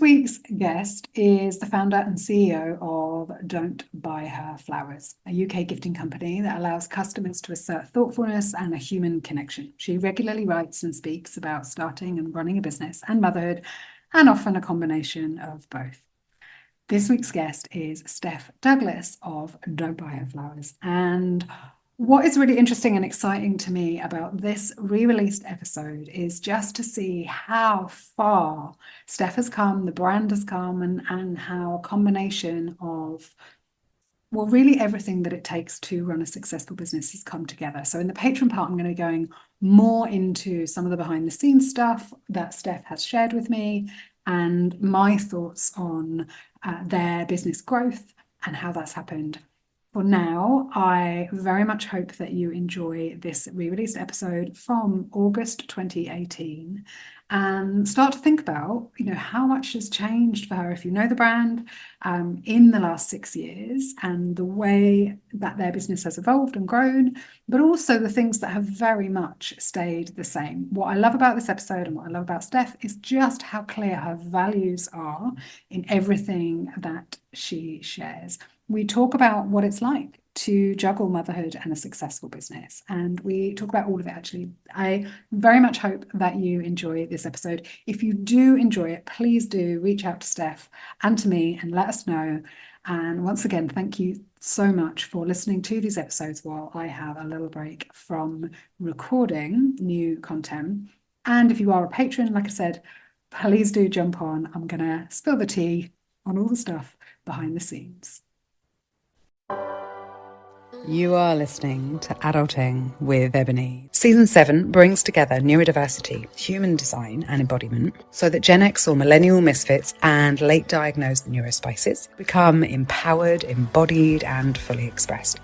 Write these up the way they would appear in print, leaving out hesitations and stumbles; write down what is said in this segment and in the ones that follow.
week's guest is the founder and CEO of Don't Buy Her Flowers, a UK gifting company that allows customers to assert thoughtfulness and a human connection. She regularly writes and speaks about starting and running a business and motherhood, and often a combination of both. This week's guest is Steph Douglas of Don't Buy Her Flowers. And what is really interesting and exciting to me about this re-released episode is just to see how far Steph has come, the brand has come, and how a combination of, well, really everything that it takes to run a successful business has come together. So in the Patron part, I'm going to be going more into some of the behind the scenes stuff that Steph has shared with me and my thoughts on their business growth and how that's happened. For now, I very much hope that you enjoy this re-released episode from August 2018 and start to think about, how much has changed for her if you know the brand in the last 6 years and the way that their business has evolved and grown, but also the things that have very much stayed the same. What I love about this episode and what I love about Steph is just how clear her values are in everything that she shares. We talk about what it's like to juggle motherhood and a successful business. And we talk about all of it, actually. I very much hope that you enjoy this episode. If you do enjoy it, please do reach out to Steph and to me and let us know. And once again, thank you so much for listening to these episodes while I have a little break from recording new content. And if you are a patron, like I said, please do jump on. I'm going to spill the tea on all the stuff behind the scenes. You are listening to Adulting with Ebonie. Season 7 brings together neurodiversity, human design and embodiment so that Gen X or millennial misfits and late diagnosed neurospices become empowered, embodied and fully expressed.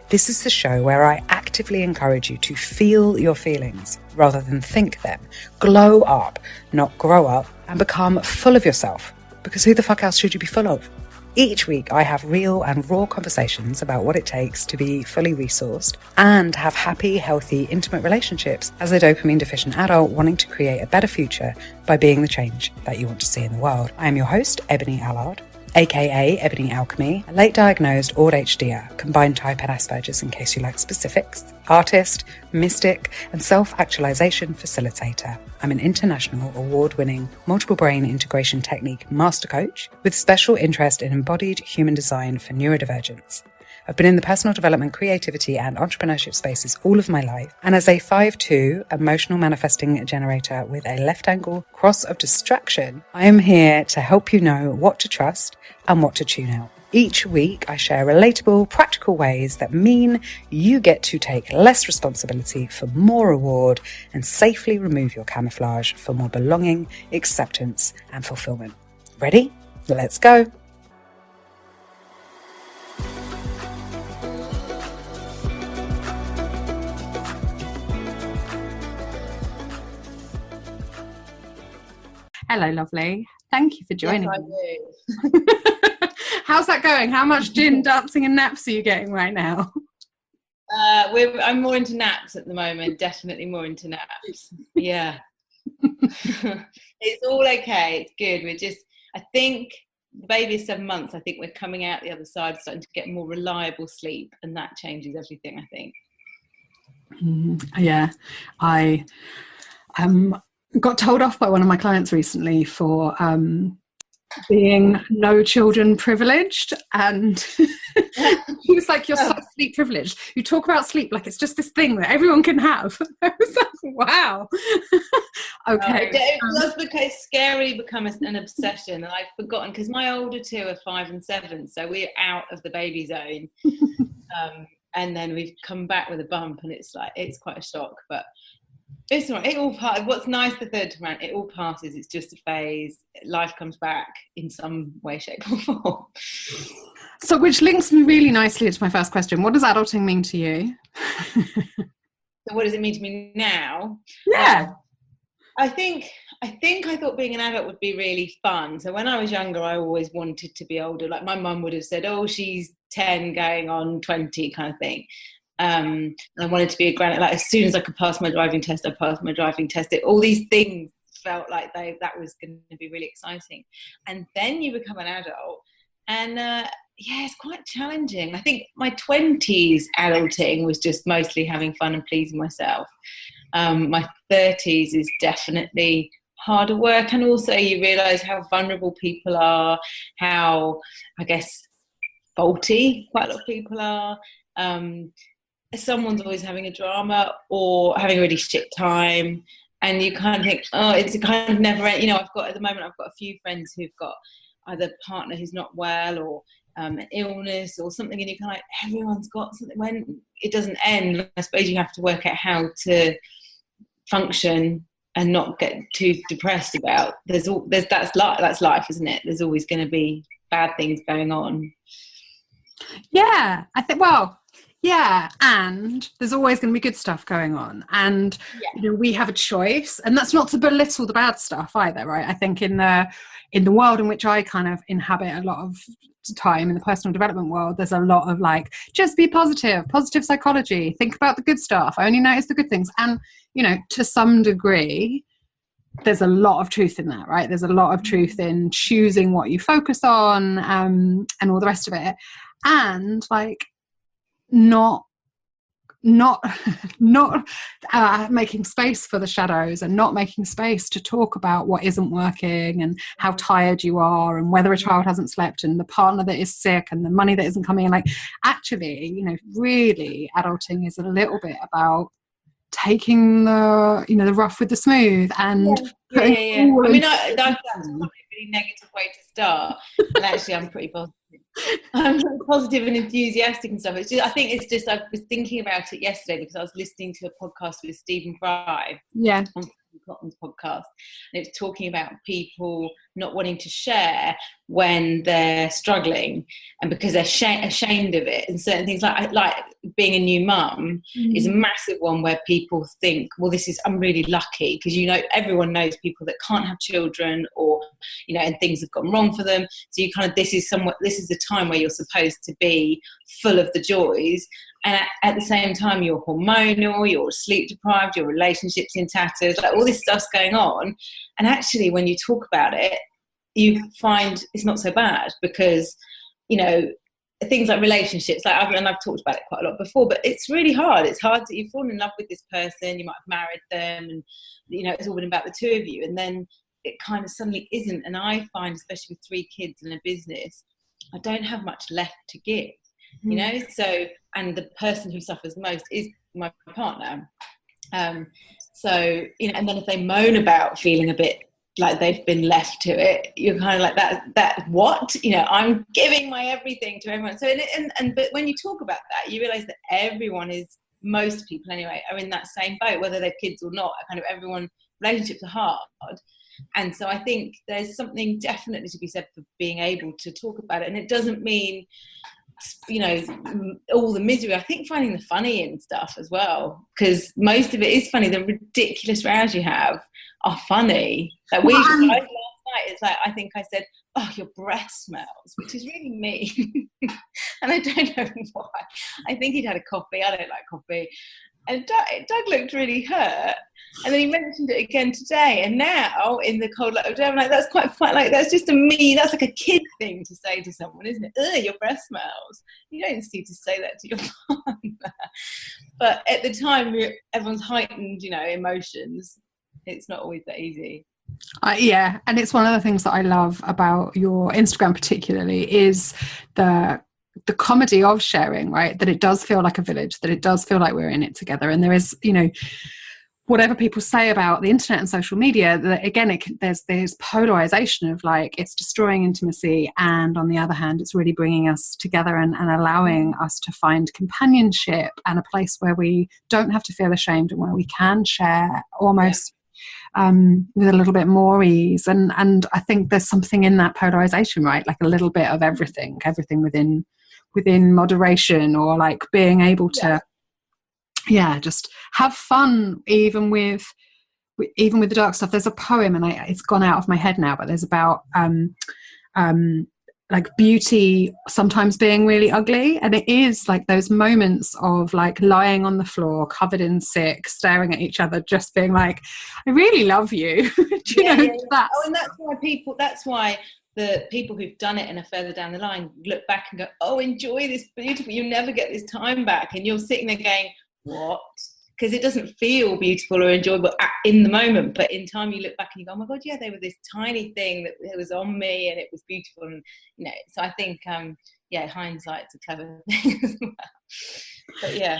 This is the show where I actively encourage you to feel your feelings rather than think them. Glow up, not grow up, and become full of yourself. Because who the fuck else should you be full of? Each week, I have real and raw conversations about what it takes to be fully resourced and have happy, healthy, intimate relationships as a dopamine-deficient adult wanting to create a better future by being the change that you want to see in the world. I am your host, Ebonie Allard, aka Ebonie Alchemy, a late diagnosed ADHDer, combined type and Asperger's in case you like specifics, artist, mystic, and self-actualization facilitator. I'm an international award-winning multiple brain integration technique master coach with special interest in embodied human design for neurodivergence. I've been in the personal development, creativity, and entrepreneurship spaces all of my life. And as a 5'2" emotional manifesting generator with a left angle cross of distraction, I am here to help you know what to trust and what to tune out. Each week, I share relatable, practical ways that mean you get to take less responsibility for more reward and safely remove your camouflage for more belonging, acceptance, and fulfillment. Ready? Let's go. Hello, lovely. Thank you for joining me. How's that going? How much gin, dancing and naps are you getting right now? I'm more into naps at the moment, definitely more into naps. Yeah. It's all okay, it's good. I think the baby is 7 months. I think we're coming out the other side, starting to get more reliable sleep, and that changes everything, I think. Yeah, I got told off by one of my clients recently for being no children privileged, and he was like, you're so sleep privileged, you talk about sleep like it's just this thing that everyone can have. I was like, wow. Okay. It does become an obsession, and I've forgotten because my older two are 5 and 7, so we're out of the baby zone. And then we've come back with a bump, and it's quite a shock, but it's all right. It all passes. What's nice the third time around, it all passes. It's just a phase. Life comes back in some way, shape or form. So which links really nicely to my first question. What does adulting mean to you? So what does it mean to me now? Yeah. I think I thought being an adult would be really fun. So when I was younger, I always wanted to be older. Like my mum would have said, oh, she's 10 going on 20 kind of thing. And I wanted to be a granny. Like as soon as I could pass my driving test, I passed my driving test. All these things felt like that was going to be really exciting. And then you become an adult, and it's quite challenging. I think my 20s adulting was just mostly having fun and pleasing myself. My 30s is definitely harder work, and also you realise how vulnerable people are, how, I guess, faulty quite a lot of people are. Someone's always having a drama or having a really shit time, and you kind of think, oh, it's a kind of never end. At the moment I've got a few friends who've got either a partner who's not well, or an illness or something, and you kind of like, everyone's got something. When it doesn't end, I suppose you have to work out how to function and not get too depressed about that's life, isn't it? There's always going to be bad things going on. Yeah, I think, well, yeah, and there's always going to be good stuff going on, and we have a choice, and that's not to belittle the bad stuff either, right? I think in the world in which I kind of inhabit a lot of time, in the personal development world, there's a lot of like, just be positive psychology, think about the good stuff, only notice the good things, and to some degree there's a lot of truth in that, right? There's a lot of truth in choosing what you focus on, and all the rest of it, and like not making space for the shadows, and not making space to talk about what isn't working, and how tired you are, and whether a child hasn't slept, and the partner that is sick, and the money that isn't coming in. Like, actually, really adulting is a little bit about taking the rough with the smooth, and I mean, that's probably a really negative way to start, and actually I'm pretty positive. I'm positive and enthusiastic and stuff. I was thinking about it yesterday because I was listening to a podcast with Stephen Fry on Cotton's podcast, and it was talking about people not wanting to share when they're struggling, and because they're ashamed of it, and certain things like being a new mum is a massive one, where people think, well, I'm really lucky, because everyone knows people that can't have children, or and things have gone wrong for them, so you kind of, this is the time where you're supposed to be full of the joys, and at the same time you're hormonal, you're sleep deprived, your relationship's in tatters, like all this stuff's going on. And actually, when you talk about it, you find it's not so bad, because things like relationships, and I've talked about it quite a lot before, but it's really hard. It's hard to, you fall in love with this person, you might have married them, and it's all been about the two of you, and then it kind of suddenly isn't. And I find, especially with 3 kids and a business, I don't have much left to give, so, and the person who suffers the most is my partner. So, and then if they moan about feeling a bit like they've been left to it, you're kind of like, that what? I'm giving my everything to everyone. So, but when you talk about that, you realize that most people anyway, are in that same boat, whether they're kids or not. Kind of relationships are hard. And so I think there's something definitely to be said for being able to talk about it. And it doesn't mean, all the misery. I think finding the funny in stuff as well, because most of it is funny. The ridiculous rows you have are funny. Like last night, it's like, I think I said, oh, your breath smells, which is really mean. And I don't know why. I think he'd had a coffee. I don't like coffee. And Doug looked really hurt. And then he mentioned it again today. And now, in the cold light of day, I'm like, that's quite fun. Like, that's just that's like a kid thing to say to someone, isn't it? Ugh, your breath smells. You don't need to say that to your partner. But at the time, everyone's heightened, emotions. It's not always that easy. And it's one of the things that I love about your Instagram particularly is the comedy of sharing, right? That it does feel like a village, that it does feel like we're in it together. And there is, whatever people say about the internet and social media, that again, there's polarization of like, it's destroying intimacy, and on the other hand, it's really bringing us together and allowing us to find companionship and a place where we don't have to feel ashamed, and where we can share almost with a little bit more ease. And I think there's something in that polarization, right? Like a little bit of everything within moderation, or like being able to just have fun even with the dark stuff. There's a poem, and it's gone out of my head now, but there's about like beauty sometimes being really ugly, and it is like those moments of like lying on the floor covered in sick, staring at each other, just being like, I really love you. Do you know? Oh, and that's why the people who've done it and are further down the line look back and go, oh, enjoy this beautiful, you never get this time back. And you're sitting there going, what? Because it doesn't feel beautiful or enjoyable in the moment, but in time you look back and you go, oh my god, yeah, they were this tiny thing that it was on me and it was beautiful. And so I think hindsight's a clever thing as well. But yeah.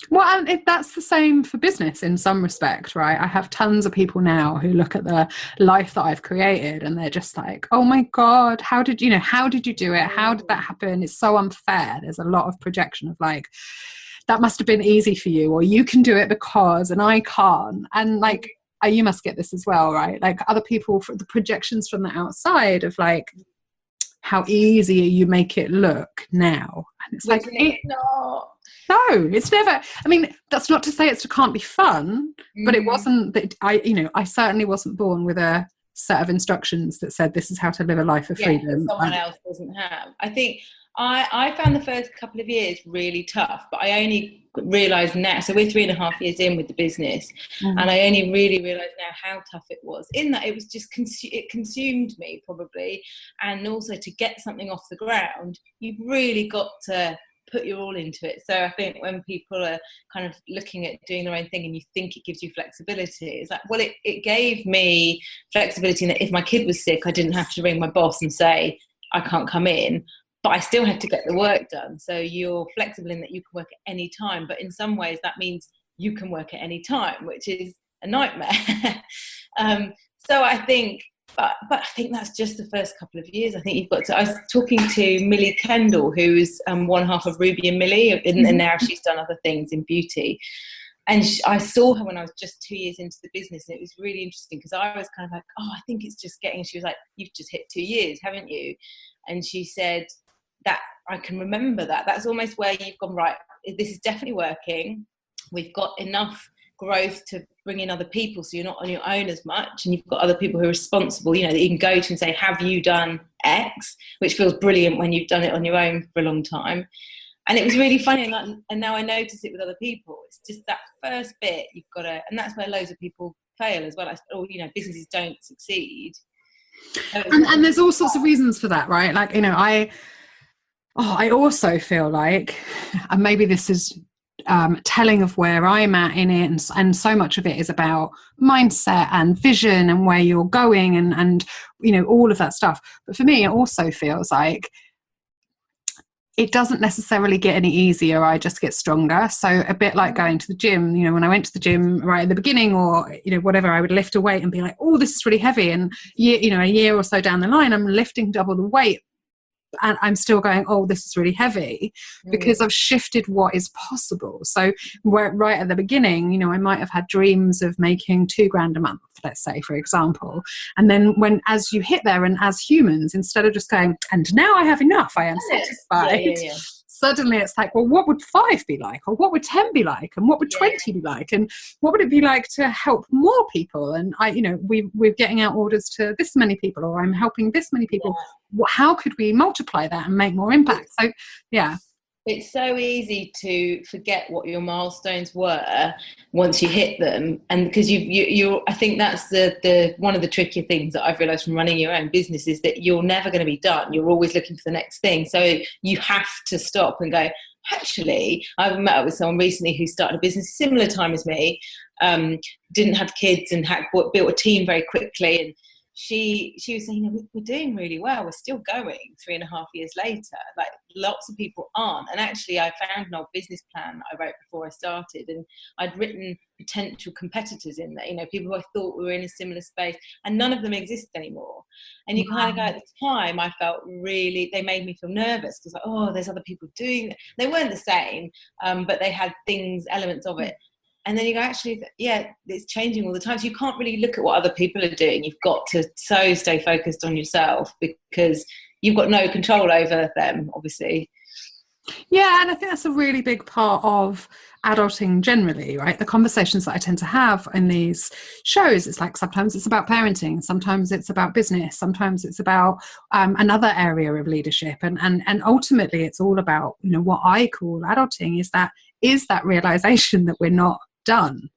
Well, and that's the same for business in some respect, right? I have tons of people now who look at the life that I've created and they're just like, oh my God, how did you do it? How did that happen? It's so unfair. There's a lot of projection of like, that must have been easy for you, or you can do it because, and I can't. And like, you must get this as well, right? Like other people, the projections from the outside of like, how easy you make it look now. And it's like, not. No, it's never. I mean, that's not to say it can't be fun, but it wasn't that I certainly wasn't born with a set of instructions that said this is how to live a life of freedom. Someone else doesn't have. I think I found the first couple of years really tough, but I only realised now, so we're 3.5 years in with the business, and I only really realised now how tough it was, in that it was just, it consumed me probably, and also to get something off the ground, you've really got to put your all into it. So I think when people are kind of looking at doing their own thing and you think it gives you flexibility, it's like, well, it gave me flexibility in that if my kid was sick, I didn't have to ring my boss and say, I can't come in, but I still had to get the work done. So you're flexible in that you can work at any time, but in some ways that means you can work at any time, which is a nightmare. So I think, but I think that's just the first couple of years. I think you've got to, I was talking to Millie Kendall, who's one half of Ruby and Millie, and now she's done other things in beauty. And I saw her when I was just 2 years into the business, and it was really interesting because I was kind of like, oh, I think it's just getting, she was like, you've just hit 2 years, haven't you? And she said that I can remember that. That's almost where you've gone, right, this is definitely working. We've got enough growth to bring in other people, so you're not on your own as much, and you've got other people who are responsible, that you can go to and say, have you done X, which feels brilliant when you've done it on your own for a long time. And it was really funny, and now I notice it with other people. It's just that first bit you've got to, and that's where loads of people fail as well. Businesses don't succeed. And there's all sorts of reasons for that, right? Like, I also feel like, and maybe this is telling of where I'm at in it, and so much of it is about mindset and vision and where you're going and all of that stuff. But for me, it also feels like it doesn't necessarily get any easier. I just get stronger. So a bit like going to the gym, when I went to the gym right at the beginning, or, whatever, I would lift a weight and be like, oh, this is really heavy. And a year or so down the line, I'm lifting double the weight. And I'm still going, oh, this is really heavy, because I've shifted what is possible. So right at the beginning, I might have had dreams of making $2,000 a month, let's say, for example. And then as you hit there, and as humans, instead of just going, and now I have enough, I am satisfied. Suddenly it's like, well, what would 5 be like? Or what would 10 be like? And what would 20 be like? And what would it be like to help more people? And we're getting out orders to this many people, or I'm helping this many people. How could we multiply that and make more impact? So, yeah. It's so easy to forget what your milestones were once you hit them, and because you I think that's the one of the trickier things that I've realised from running your own business is that you're never going to be done. You're always looking for the next thing, so you have to stop and go, actually, I've met up with someone recently who started a business similar time as me, didn't have kids and built a team very quickly, and she was saying, we're doing really well, we're still going 3.5 years later, like lots of people aren't. And actually I found an old business plan that I wrote before I started, and I'd written potential competitors in there, people who I thought were in a similar space, and none of them exist anymore. And you kind of go, at the time I felt really, they made me feel nervous because there's other people doing it. They weren't the same, but they had elements of it. And then you go, actually, it's changing all the time. So you can't really look at what other people are doing. You've got to stay focused on yourself, because you've got no control over them, obviously. Yeah, and I think that's a really big part of adulting generally, right? The conversations that I tend to have in these shows, it's like sometimes it's about parenting, sometimes it's about business, sometimes it's about another area of leadership, and ultimately it's all about, you know, what I call adulting is that realization that we're not done,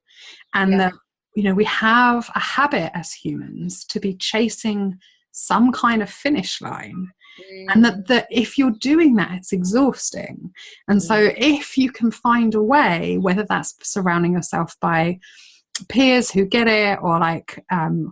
and Yeah. that, you know, we have a habit as humans to be chasing some kind of finish line, and that if you're doing that, it's exhausting. And so if you can find a way, whether that's surrounding yourself by peers who get it, or like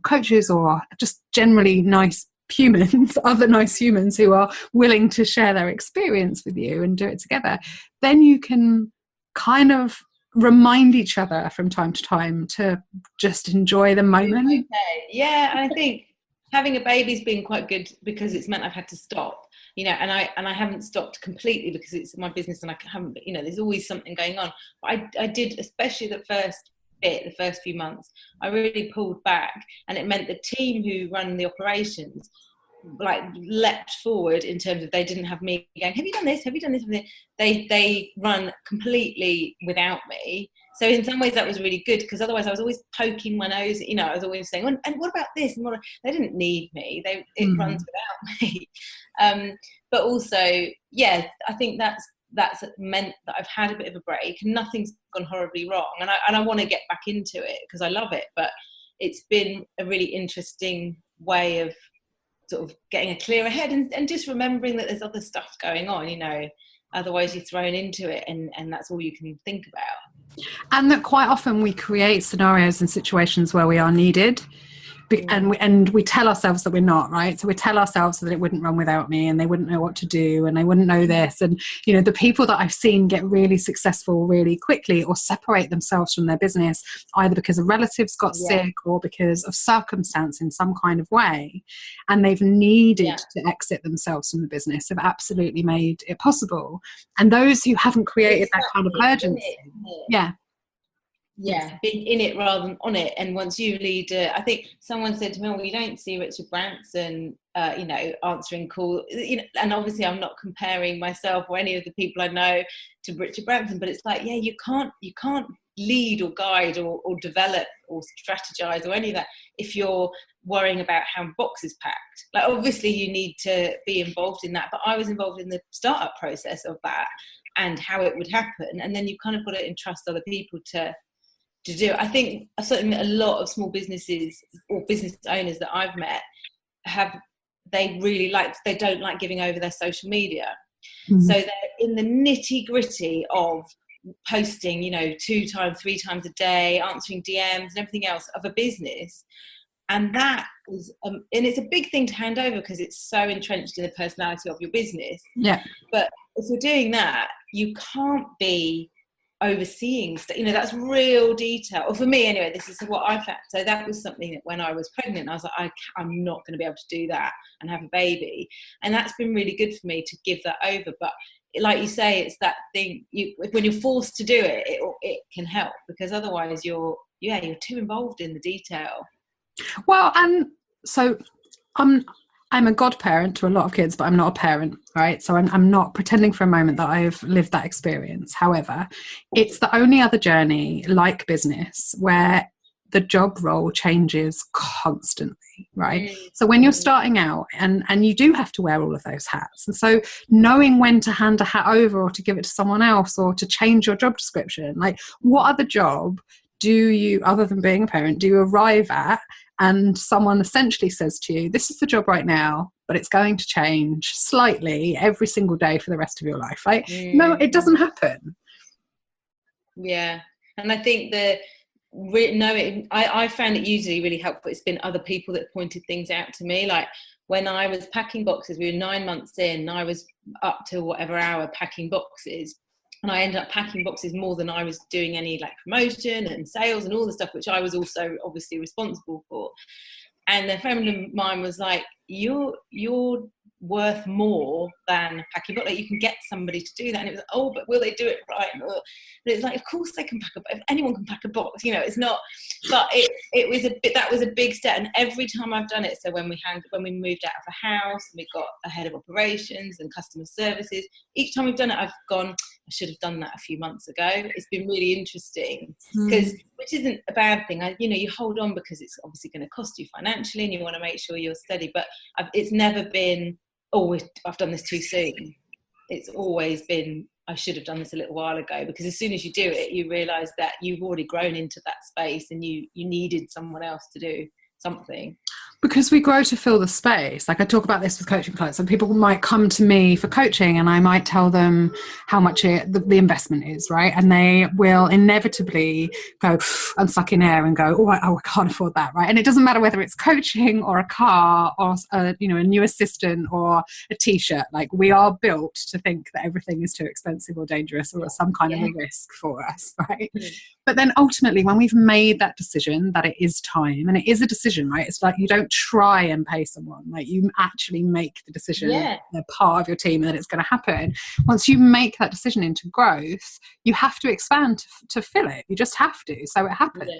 coaches, or just generally nice humans, other nice humans who are willing to share their experience with you and do it together, then you can kind of remind each other from time to time to just enjoy the moment. Okay. Yeah, I think having a baby's been quite good because it's meant I've had to stop, you know, and I haven't stopped completely because it's my business and I haven't, you know, there's always something going on. But I did, especially the first few months, I really pulled back, and it meant the team who run the operations like leapt forward in terms of they didn't have me going, have you done this, have you done this? They run completely without me. So in some ways that was really good, because otherwise I was always poking my nose, you know, I was always saying, and what about this, and they didn't need me, it runs without me. But also, yeah, I think that's meant that I've had a bit of a break and nothing's gone horribly wrong, and I want to get back into it because I love it. But it's been a really interesting way of sort of getting a clearer head, and just remembering that there's other stuff going on, you know, otherwise you're thrown into it and that's all you can think about. And that quite often we create scenarios and situations where we are needed, and we tell ourselves that we're not, right? So we tell ourselves that it wouldn't run without me, and they wouldn't know what to do, and they wouldn't know this. And, you know, the people that I've seen get really successful really quickly, or separate themselves from their business, either because a relative's got sick or because of circumstance in some kind of way, and they've needed to exit themselves from the business, have absolutely made it possible. And those who haven't created that kind of urgency, being in it rather than on it. And once you lead, I think someone said to me, well, you don't see Richard Branson, you know, answering call, you know, and obviously I'm not comparing myself or any of the people I know to Richard Branson, but it's like, yeah, you can't lead or guide or develop or strategize or any of that if you're worrying about how boxes packed. Like, obviously you need to be involved in that, but I was involved in the startup process of that and how it would happen, and then you kind of got to entrust other people to do. I think something that a lot of small businesses or business owners that I've met they don't like giving over their social media. So they're in the nitty gritty of posting, you know, 2 times, 3 times a day, answering DMs and everything else of a business. And that is, and it's a big thing to hand over because it's so entrenched in the personality of your business. Yeah. But if you're doing that, you can't be overseeing, you know, that's real detail. Or for me anyway, this is what I found. So that was something that when I was pregnant, I was like, I'm not going to be able to do that and have a baby. And that's been really good for me to give that over. But like you say, it's that thing, when you're forced to do it, it can help, because otherwise you're too involved in the detail. Well, and so I'm a godparent to a lot of kids, but I'm not a parent, right? So I'm not pretending for a moment that I've lived that experience. However, it's the only other journey like business where the job role changes constantly, right? So when you're starting out, and you do have to wear all of those hats. And so knowing when to hand a hat over or to give it to someone else or to change your job description, like what other job do you, other than being a parent, do you arrive at and someone essentially says to you, this is the job right now, but it's going to change slightly every single day for the rest of your life, right? No, it doesn't happen. Yeah. And I think I found it usually really helpful. It's been other people that pointed things out to me. Like when I was packing boxes, we were 9 months in, I was up to whatever hour packing boxes. And I ended up packing boxes more than I was doing any like promotion and sales and all the stuff, which I was also obviously responsible for. And a friend of mine was like, you're worth more than packing a box. Like, you can get somebody to do that, and it was, oh, but will they do it right? But it's like, of course they can pack a box. If anyone can pack a box, you know, it's not. But it was that was a big step. And every time I've done it, so when we moved out of the house, and we got a head of operations and customer services, each time we've done it, I've gone, I should have done that a few months ago. It's been really interesting, because which isn't a bad thing. You know, you hold on because it's obviously going to cost you financially, and you want to make sure you're steady. But it's never been, oh, I've done this too soon. It's always been, I should have done this a little while ago, because as soon as you do it, you realise that you've already grown into that space, and you needed someone else to do something. Because we grow to fill the space. Like, I talk about this with coaching clients, and people might come to me for coaching, and I might tell them how much the investment is, right? And they will inevitably go and suck in air and go, oh, I can't afford that, right? And it doesn't matter whether it's coaching or a car or a new assistant or a t-shirt. Like, we are built to think that everything is too expensive or dangerous or some kind of a risk for us, right? But then ultimately, when we've made that decision that it is time, and it is a decision, right? It's like, you don't try and pay someone, like, you actually make the decision. They're part of your team, and that it's going to happen. Once you make that decision into growth, you have to expand to fill it. You just have to. So it happens.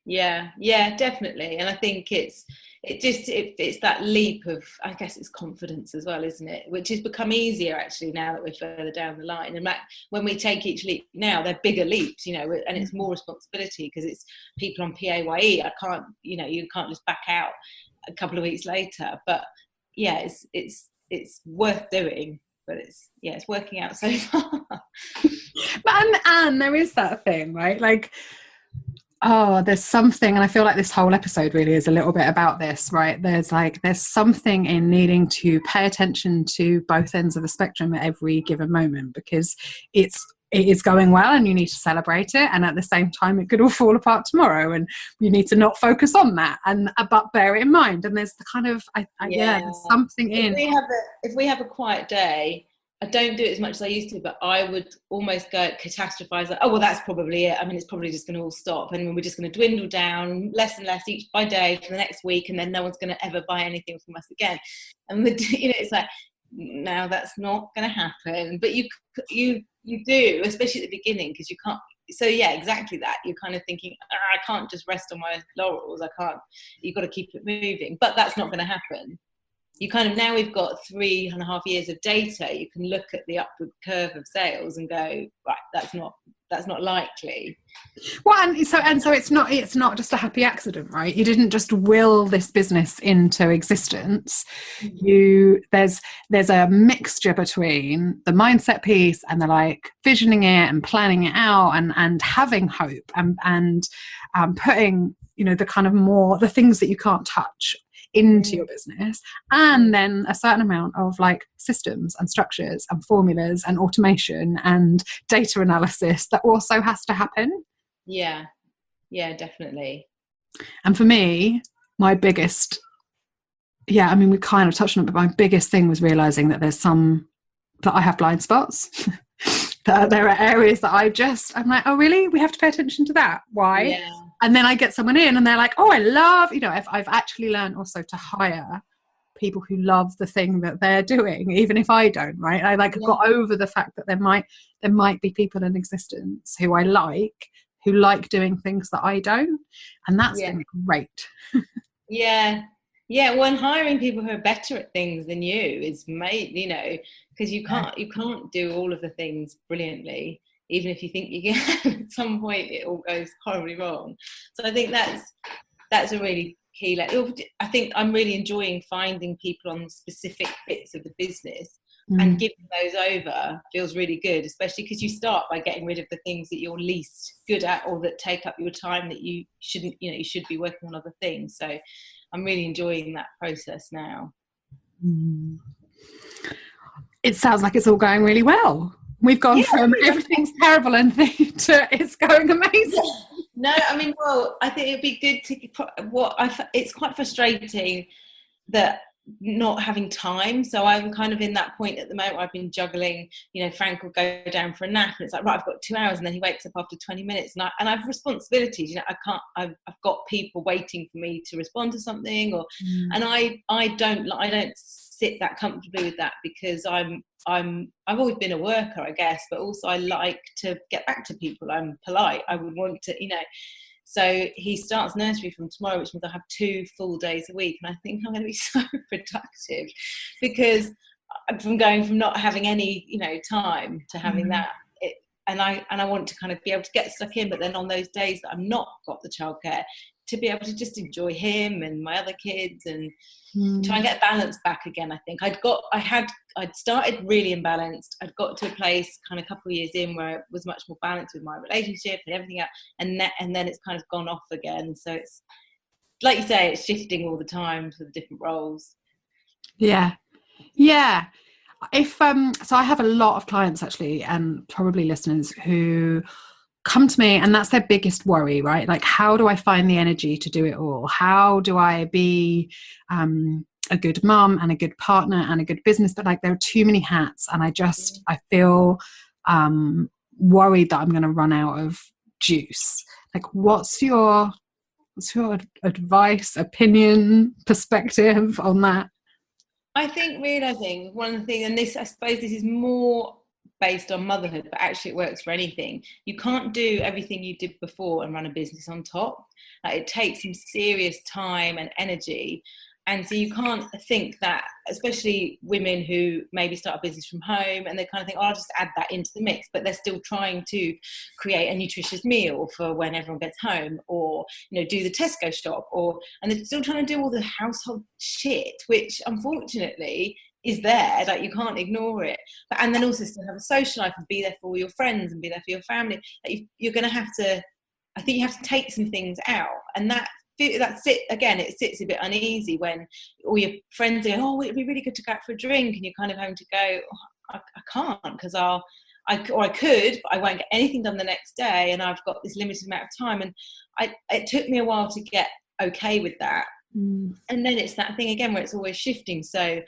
Yeah, definitely. And I think it's that leap of, I guess it's confidence as well, isn't it? Which has become easier actually now that we're further down the line. And when we take each leap now, they're bigger leaps, you know, and it's more responsibility, because it's people on PAYE. You can't just back out a couple of weeks later. But yeah, it's worth doing. But it's working out so far. And there is that thing, right? Like, there's something, and I feel like this whole episode really is a little bit about this, right? There's something in needing to pay attention to both ends of the spectrum at every given moment, because it is going well and you need to celebrate it, and at the same time it could all fall apart tomorrow, and you need to not focus on that, and but bear it in mind. And there's the kind of there's something if we have a quiet day, I don't do it as much as I used to, but I would almost go catastrophize, like, oh, well, that's probably it. I mean, it's probably just going to all stop, and we're just going to dwindle down less and less each by day for the next week, and then no one's going to ever buy anything from us again. And it's like, no, that's not going to happen. But you do, especially at the beginning, because you can't. So yeah, exactly that. You're kind of thinking, I can't just rest on my laurels. I can't. You've got to keep it moving, but that's not going to happen. You kind of, now we've got 3.5 years of data, you can look at the upward curve of sales and go, right, that's not likely. Well, and so it's not just a happy accident, right? You didn't just will this business into existence. There's a mixture between the mindset piece and the visioning it and planning it out and having hope and putting, the kind of more the things that you can't touch into your business, and then a certain amount of systems and structures and formulas and automation and data analysis that also has to happen. Yeah, definitely. And for me, my biggest, we kind of touched on it, but my biggest thing was realizing that that I have blind spots. That there are areas that I'm like, oh really? We have to pay attention to that. Why? Yeah. And then I get someone in and they're like, oh, I love, I've actually learned also to hire people who love the thing that they're doing, even if I don't, right? I got over the fact that there might be people in existence who like doing things that I don't. And that's been great. Yeah. Well, and hiring people who are better at things than you is because you can't do all of the things brilliantly. Even if you think you can, at some point it all goes horribly wrong. So I think that's a really key. I think I'm really enjoying finding people on specific bits of the business and giving those over feels really good, especially because you start by getting rid of the things that you're least good at or that take up your time that you shouldn't, you should be working on other things. So I'm really enjoying that process now. It sounds like it's all going really well. We've gone from everything's terrible and to it's going amazing. No, I think it'd be good to it's quite frustrating that not having time. So I'm kind of in that point at the moment. I've been juggling, Frank will go down for a nap and it's like, right, I've got 2 hours, and then he wakes up after 20 minutes and I have responsibilities, I've got people waiting for me to respond to something and I don't sit that comfortably with that, because I've always been a worker, I guess, but also I like to get back to people. I'm polite. I would want to, So he starts nursery from tomorrow, which means I have 2 full days a week, and I think I'm going to be so productive, because from going from not having any, time to having that. And I want to kind of be able to get stuck in, but then on those days that I've not got the childcare, to be able to just enjoy him and my other kids and try and get balance back again. I think I'd started really imbalanced. I'd got to a place kind of a couple of years in where it was much more balanced with my relationship and everything else, and then it's kind of gone off again. So it's like you say, it's shifting all the time for the different roles. Yeah. If so I have a lot of clients actually, and probably listeners, who come to me and that's their biggest worry, right? Like, how do I find the energy to do it all? How do I be a good mum and a good partner and a good business? But like, there are too many hats, and I feel worried that I'm going to run out of juice. Like, what's your advice, opinion, perspective on that? I think realising one of the things, and I suppose this is more based on motherhood, but actually it works for anything. You can't do everything you did before and run a business on top. Like, it takes some serious time and energy. And so you can't think that, especially women who maybe start a business from home and they kind of think, I'll just add that into the mix, but they're still trying to create a nutritious meal for when everyone gets home, or, do the Tesco shop, and they're still trying to do all the household shit, which unfortunately is there, like you can't ignore it. And then also still have a social life and be there for all your friends and be there for your family. Like, you're going to have to, I think you have to take some things out, and that's it again. It sits a bit uneasy when all your friends are going, oh, it'd be really good to go out for a drink, and you're kind of having to go, I can't, because I could, but I won't get anything done the next day, and I've got this limited amount of time. And it took me a while to get okay with that. And then it's that thing again where it's always shifting. So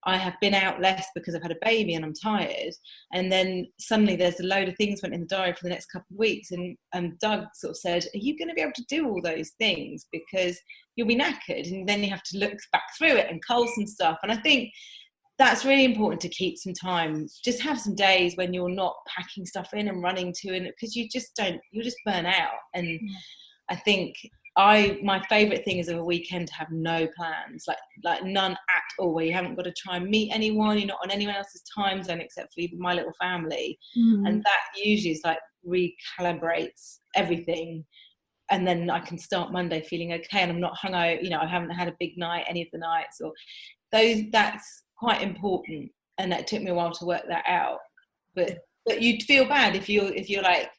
I have been out less because I've had a baby and I'm tired, and then suddenly there's a load of things went in the diary for the next couple of weeks, and Doug sort of said, are you going to be able to do all those things, because you'll be knackered? And then you have to look back through it and cull some stuff. And I think that's really important, to keep some time, just have some days when you're not packing stuff in and running to it, because you'll just burn out. And I think my favourite thing is of a weekend to have no plans, like none at all, where you haven't got to try and meet anyone, you're not on anyone else's time zone except for my little family. And that usually is like recalibrates everything. And then I can start Monday feeling okay, and I'm not hungover, I haven't had a big night any of the nights, or that's quite important. And that took me a while to work that out. But you'd feel bad if you're like,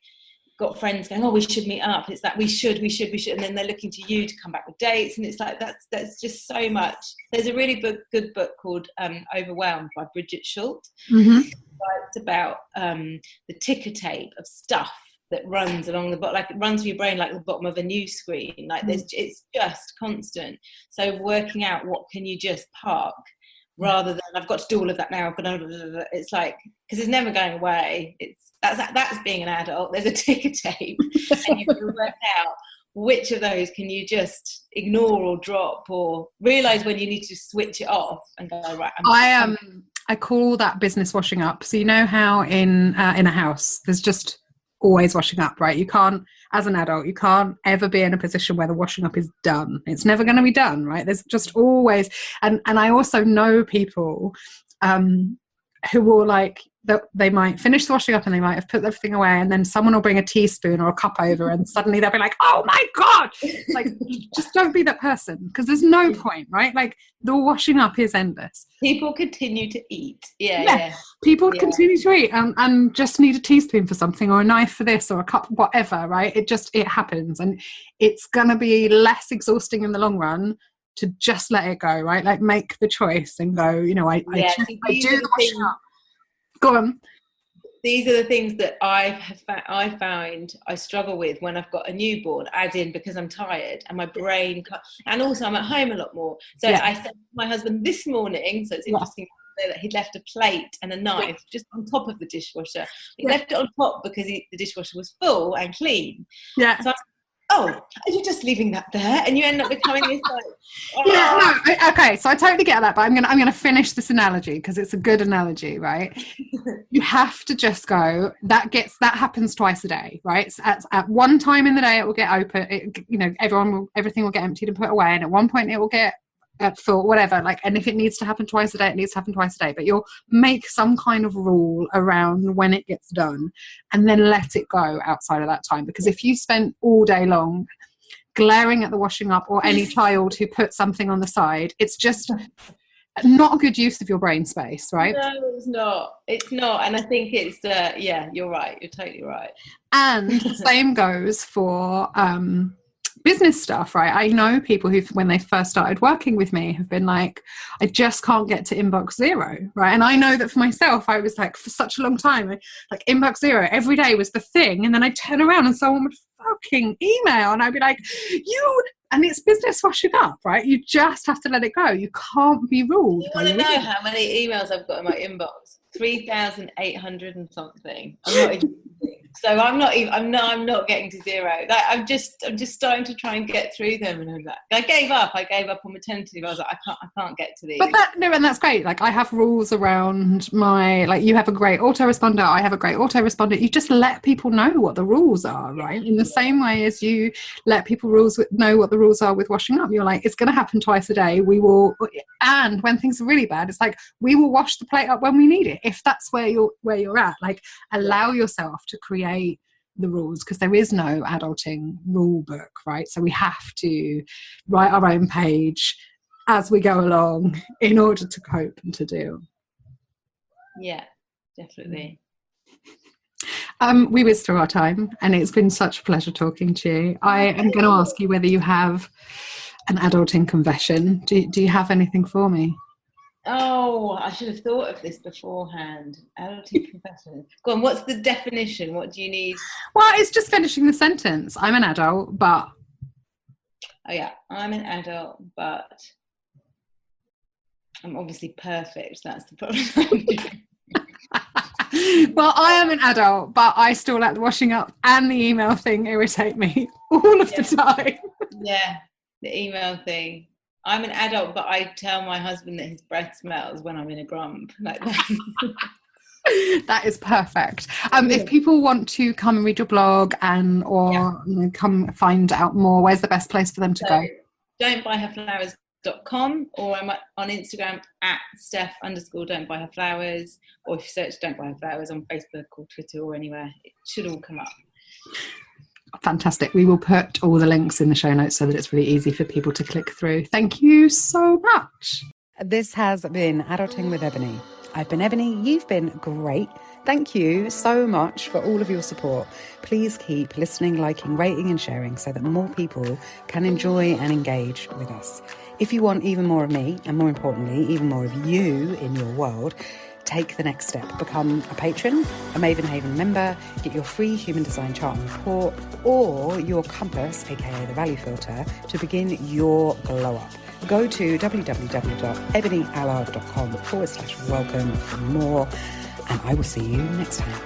got friends going, oh, we should meet up. It's that we should, and then they're looking to you to come back with dates, and it's like that's just so much. There's a really good book called Overwhelmed by Bridget Schultz. It's about the ticker tape of stuff that runs along the bottom, like it runs through your brain like the bottom of a news screen. Like it's just constant. So working out what can you just park, rather than I've got to do all of that now. It's like, because it's never going away. That's being an adult. There's a ticker tape, and you've got to work out which of those can you just ignore or drop, or realise when you need to switch it off and go, right. I call that business washing up. So you know how in a house there's just always washing up, right? You can't, as an adult, you can't ever be in a position where the washing up is done. It's never going to be done, right? There's just always, and I also know people who will like, they might finish the washing up and they might have put everything away, and then someone will bring a teaspoon or a cup over, and suddenly they'll be like, oh my God, like, just don't be that person, because there's no point, right? Like, the washing up is endless. People continue to eat. Yeah. People continue to eat and just need a teaspoon for something, or a knife for this, or a cup, whatever, right? It happens, and it's going to be less exhausting in the long run to just let it go, right? Like, make the choice and go, I do the washing up. Go on. These are the things that I found I struggle with when I've got a newborn, as in because I'm tired and my brain, and also I'm at home a lot more. So I said to my husband this morning, so it's interesting that he'd left a plate and a knife just on top of the dishwasher. He left it on top because the dishwasher was full and clean. Yeah. So I was like, oh, you're just leaving that there, and you end up becoming this like, oh. Yeah, no, okay, so I totally get that, but I'm gonna finish this analogy because it's a good analogy, right? You have to just go, that happens twice a day, right? So at one time in the day it will get open, everything will get emptied and put away, and at one point it will get full, whatever, like, and if it needs to happen twice a day, it needs to happen twice a day, but you'll make some kind of rule around when it gets done and then let it go outside of that time. Because if you spent all day long glaring at the washing up or any child who put something on the side, it's just not a good use of your brain space, right? No, it's not, and I think it's yeah, you're right, you're totally right. And the same goes for business stuff, right? I know people who, when they first started working with me, have been like, I just can't get to inbox zero, right? And I know that for myself, I was like, for such a long time, like inbox zero every day was the thing, and then I'd turn around and someone would fucking email and I'd be like, and it's business washing up, right? You just have to let it go. You can't be ruled. You want to know how many emails I've got in my inbox? 3,800 and something. I'm not getting to zero. Like, I'm just starting to try and get through them, and I'm like, I gave up on maternity leave. I was like, I can't get to these. But and that's great. Like, I have rules around you have a great autoresponder, I have a great autoresponder. You just let people know what the rules are, right? In the same way as you let people know what the rules are with washing up. You're like, it's going to happen twice a day. We will, and when things are really bad, it's like, we will wash the plate up when we need it. If that's where you're at, like, allow yourself to create the rules, because there is no adulting rule book, right? So we have to write our own page as we go along in order to cope and to deal. Yeah, definitely. We whizzed through our time, and it's been such a pleasure talking to you. I am going to ask you whether you have an adulting confession. Do you have anything for me? Oh, I should have thought of this beforehand. Adulting confession. Go on, what's the definition? What do you need? Well, it's just finishing the sentence. I'm an adult, but... Oh yeah, I'm an adult, but I'm obviously perfect. That's the problem. Well, I am an adult, but I still let the washing up and the email thing irritate me all of the time. Yeah, the email thing. I'm an adult, but I tell my husband that his breath smells when I'm in a grump. Like that. That is perfect. If people want to come and read your blog or come find out more, where's the best place for them to go? don'tbuyherflowers.com, or I'm on Instagram at Steph_don'tbuyherflowers, or if you search Don't Buy Her Flowers on Facebook or Twitter or anywhere, it should all come up. Fantastic. We will put all the links in the show notes so that it's really easy for people to click through. Thank you so much. This has been Adulting with Ebonie. I've been Ebonie. You've been great. Thank you so much for all of your support. Please keep listening, liking, rating and sharing so that more people can enjoy and engage with us. If you want even more of me, and more importantly, even more of you in your world, take the next step. Become a patron, a Maven Haven member, get your free human design chart and report, or your compass, aka the value filter, to begin your glow up. Go to www.ebonieallard.com/welcome for more, and I will see you next time.